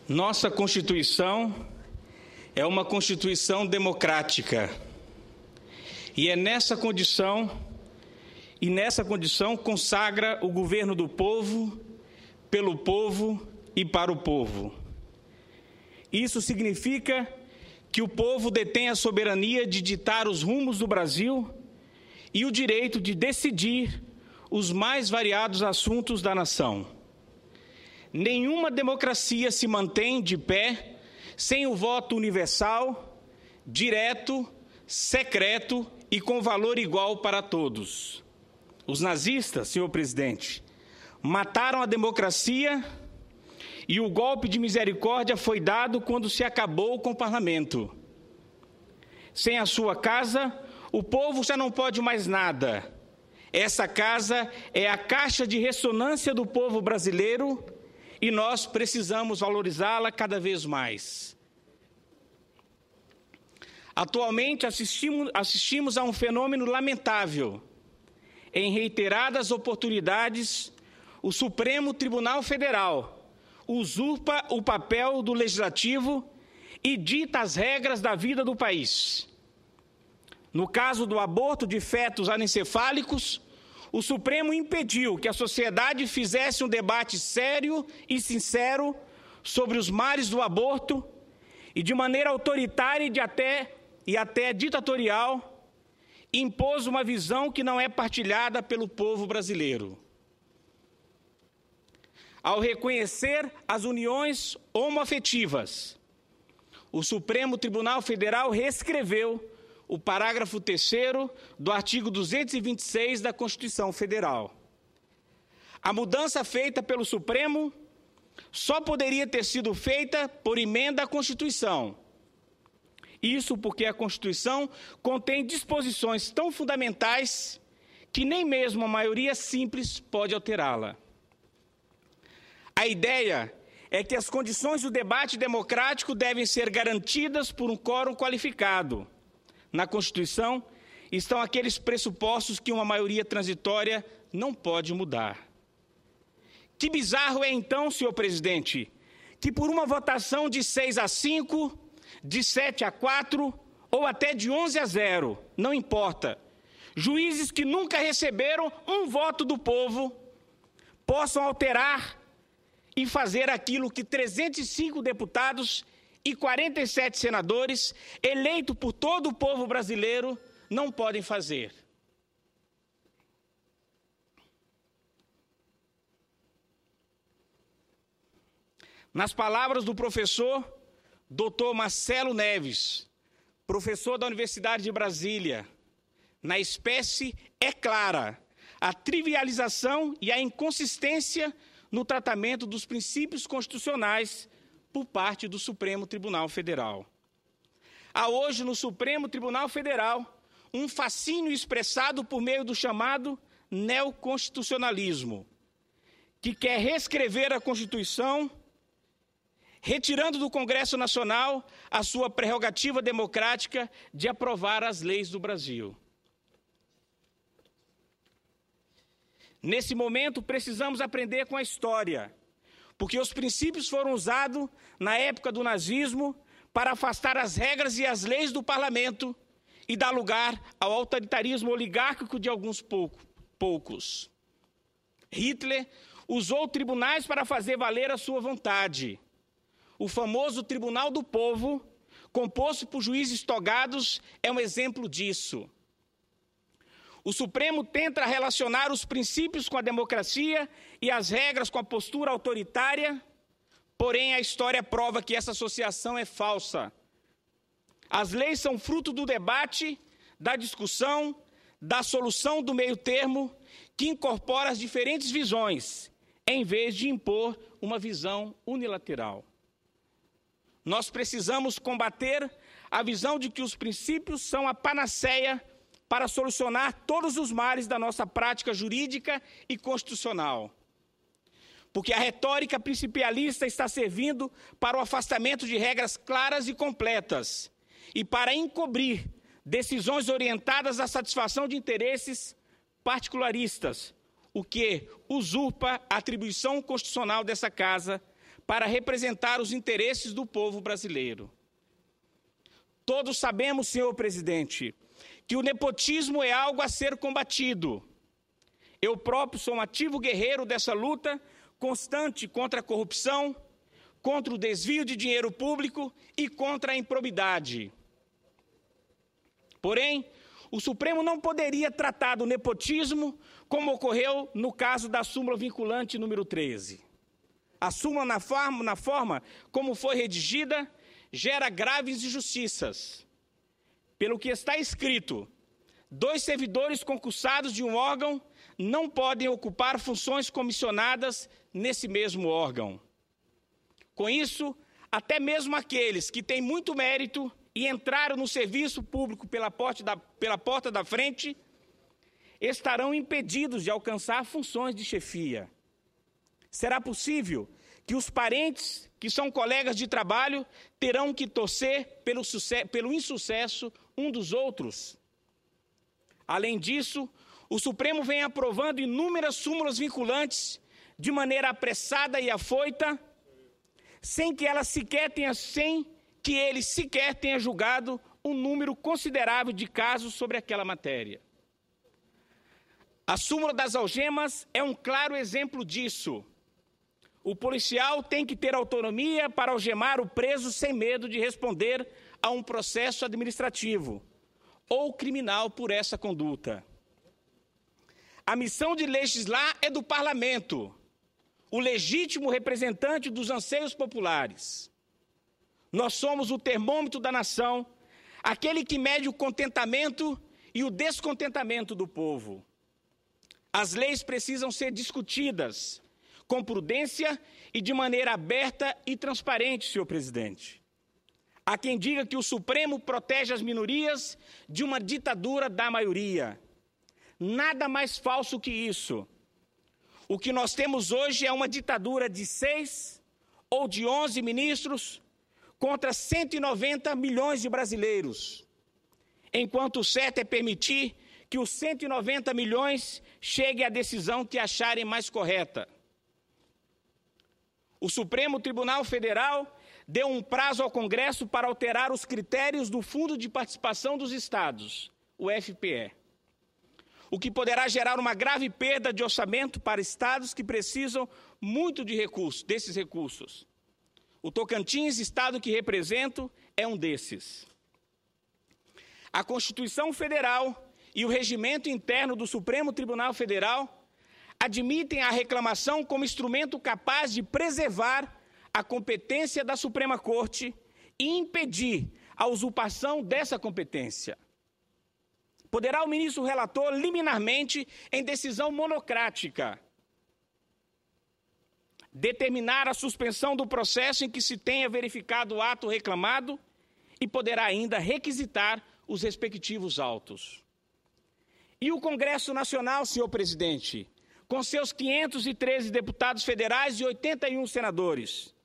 Nossa Constituição é uma Constituição democrática e nessa condição consagra o governo do povo, pelo povo e para o povo. Isso significa que o povo detém a soberania de ditar os rumos do Brasil e o direito de decidir os mais variados assuntos da nação. Nenhuma democracia se mantém de pé sem o voto universal, direto, secreto e com valor igual para todos. Os nazistas, senhor presidente, mataram a democracia e o golpe de misericórdia foi dado quando se acabou com o parlamento. Sem a sua casa, o povo já não pode mais nada. Essa casa é a caixa de ressonância do povo brasileiro e nós precisamos valorizá-la cada vez mais. Atualmente assistimos a um fenômeno lamentável. Em reiteradas oportunidades, o Supremo Tribunal Federal usurpa o papel do Legislativo e dita as regras da vida do país. No caso do aborto de fetos anencefálicos, o Supremo impediu que a sociedade fizesse um debate sério e sincero sobre os males do aborto e, de maneira autoritária e até ditatorial, impôs uma visão que não é partilhada pelo povo brasileiro. Ao reconhecer as uniões homoafetivas, o Supremo Tribunal Federal reescreveu o parágrafo 3º do artigo 226 da Constituição Federal. A mudança feita pelo Supremo só poderia ter sido feita por emenda à Constituição. Isso porque a Constituição contém disposições tão fundamentais que nem mesmo a maioria simples pode alterá-la. A ideia é que as condições do debate democrático devem ser garantidas por um quórum qualificado. Na Constituição estão aqueles pressupostos que uma maioria transitória não pode mudar. Que bizarro é então, senhor presidente, que por uma votação de 6-5, de 7-4 ou até de 11-0, não importa, juízes que nunca receberam um voto do povo possam alterar e fazer aquilo que 305 deputados e 47 senadores, eleitos por todo o povo brasileiro, não podem fazer. Nas palavras do professor Dr. Marcelo Neves, professor da Universidade de Brasília, na espécie é clara a trivialização e a inconsistência no tratamento dos princípios constitucionais por parte do Supremo Tribunal Federal. Há hoje no Supremo Tribunal Federal um fascínio expressado por meio do chamado neoconstitucionalismo, que quer reescrever a Constituição, retirando do Congresso Nacional a sua prerrogativa democrática de aprovar as leis do Brasil. Nesse momento, precisamos aprender com a história, porque os princípios foram usados na época do nazismo para afastar as regras e as leis do parlamento e dar lugar ao autoritarismo oligárquico de alguns poucos. Hitler usou tribunais para fazer valer a sua vontade. O famoso Tribunal do Povo, composto por juízes togados, é um exemplo disso. O Supremo tenta relacionar os princípios com a democracia e as regras com a postura autoritária, porém a história prova que essa associação é falsa. As leis são fruto do debate, da discussão, da solução do meio termo, que incorpora as diferentes visões, em vez de impor uma visão unilateral. Nós precisamos combater a visão de que os princípios são a panaceia para solucionar todos os males da nossa prática jurídica e constitucional. Porque a retórica principialista está servindo para o afastamento de regras claras e completas e para encobrir decisões orientadas à satisfação de interesses particularistas, o que usurpa a atribuição constitucional dessa Casa para representar os interesses do povo brasileiro. Todos sabemos, senhor presidente, que o nepotismo é algo a ser combatido. Eu próprio sou um ativo guerreiro dessa luta constante contra a corrupção, contra o desvio de dinheiro público e contra a improbidade. Porém, o Supremo não poderia tratar do nepotismo como ocorreu no caso da súmula vinculante número 13. A súmula, na forma como foi redigida, gera graves injustiças. Pelo que está escrito, 2 servidores concursados de um órgão não podem ocupar funções comissionadas nesse mesmo órgão. Com isso, até mesmo aqueles que têm muito mérito e entraram no serviço público pela porta da frente, estarão impedidos de alcançar funções de chefia. Será possível que os parentes, que são colegas de trabalho, terão que torcer pelo insucesso um dos outros? Além disso, o Supremo vem aprovando inúmeras súmulas vinculantes de maneira apressada e afoita, sem que ele sequer tenha julgado um número considerável de casos sobre aquela matéria. A súmula das algemas é um claro exemplo disso. O policial tem que ter autonomia para algemar o preso sem medo de responder a um processo administrativo ou criminal por essa conduta. A missão de legislar é do parlamento, o legítimo representante dos anseios populares. Nós somos o termômetro da nação, aquele que mede o contentamento e o descontentamento do povo. As leis precisam ser discutidas com prudência e de maneira aberta e transparente, senhor presidente. Há quem diga que o Supremo protege as minorias de uma ditadura da maioria. Nada mais falso que isso. O que nós temos hoje é uma ditadura de 6 ou de 11 ministros contra 190 milhões de brasileiros, enquanto o certo é permitir que os 190 milhões cheguem à decisão que acharem mais correta. O Supremo Tribunal Federal deu um prazo ao Congresso para alterar os critérios do Fundo de Participação dos Estados, o FPE, o que poderá gerar uma grave perda de orçamento para estados que precisam muito desses recursos. O Tocantins, estado que represento, é um desses. A Constituição Federal e o regimento interno do Supremo Tribunal Federal admitem a reclamação como instrumento capaz de preservar a competência da Suprema Corte e impedir a usurpação dessa competência. Poderá o ministro relator, liminarmente, em decisão monocrática, determinar a suspensão do processo em que se tenha verificado o ato reclamado e poderá ainda requisitar os respectivos autos. E o Congresso Nacional, senhor presidente, com seus 513 deputados federais e 81 senadores,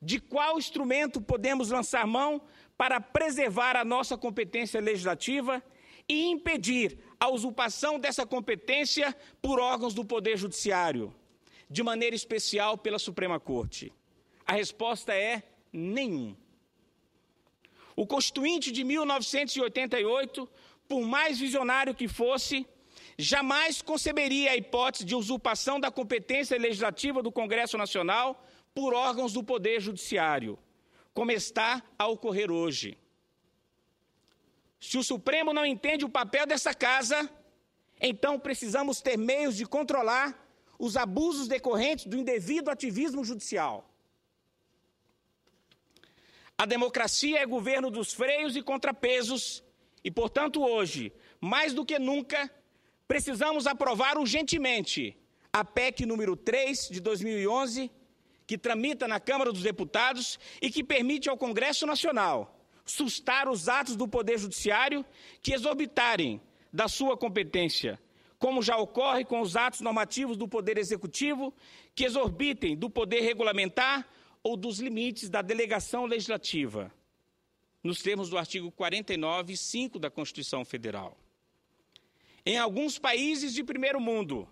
de qual instrumento podemos lançar mão para preservar a nossa competência legislativa e impedir a usurpação dessa competência por órgãos do Poder Judiciário, de maneira especial pela Suprema Corte? A resposta é nenhum. O Constituinte de 1988, por mais visionário que fosse, jamais conceberia a hipótese de usurpação da competência legislativa do Congresso Nacional por órgãos do Poder Judiciário, como está a ocorrer hoje. Se o Supremo não entende o papel dessa casa, então precisamos ter meios de controlar os abusos decorrentes do indevido ativismo judicial. A democracia é governo dos freios e contrapesos e, portanto, hoje, mais do que nunca, precisamos aprovar urgentemente a PEC número 3 de 2011, que tramita na Câmara dos Deputados e que permite ao Congresso Nacional sustar os atos do Poder Judiciário que exorbitarem da sua competência, como já ocorre com os atos normativos do Poder Executivo, que exorbitem do poder regulamentar ou dos limites da delegação legislativa, nos termos do artigo 49, 5 da Constituição Federal. Em alguns países de primeiro mundo,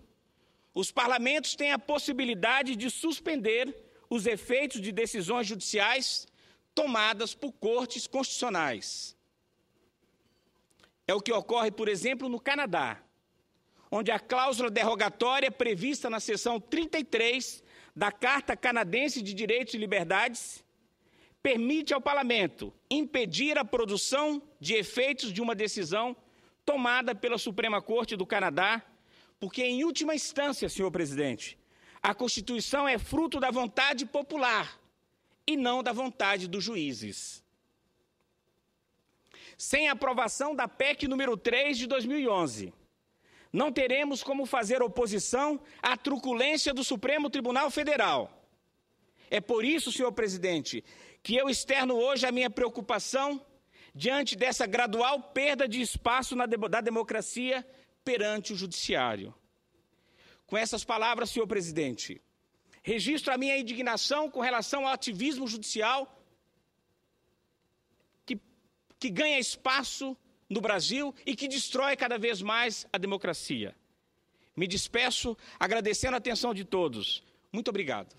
os parlamentos têm a possibilidade de suspender os efeitos de decisões judiciais tomadas por cortes constitucionais. É o que ocorre, por exemplo, no Canadá, onde a cláusula derrogatória prevista na seção 33 da Carta Canadense de Direitos e Liberdades permite ao Parlamento impedir a produção de efeitos de uma decisão tomada pela Suprema Corte do Canadá, porque, em última instância, senhor presidente, a Constituição é fruto da vontade popular e não da vontade dos juízes. Sem a aprovação da PEC número 3 de 2011, não teremos como fazer oposição à truculência do Supremo Tribunal Federal. É por isso, senhor presidente, que eu externo hoje a minha preocupação diante dessa gradual perda de espaço da democracia perante o judiciário. Com essas palavras, senhor presidente, registro a minha indignação com relação ao ativismo judicial que ganha espaço no Brasil e que destrói cada vez mais a democracia. Me despeço agradecendo a atenção de todos. Muito obrigado.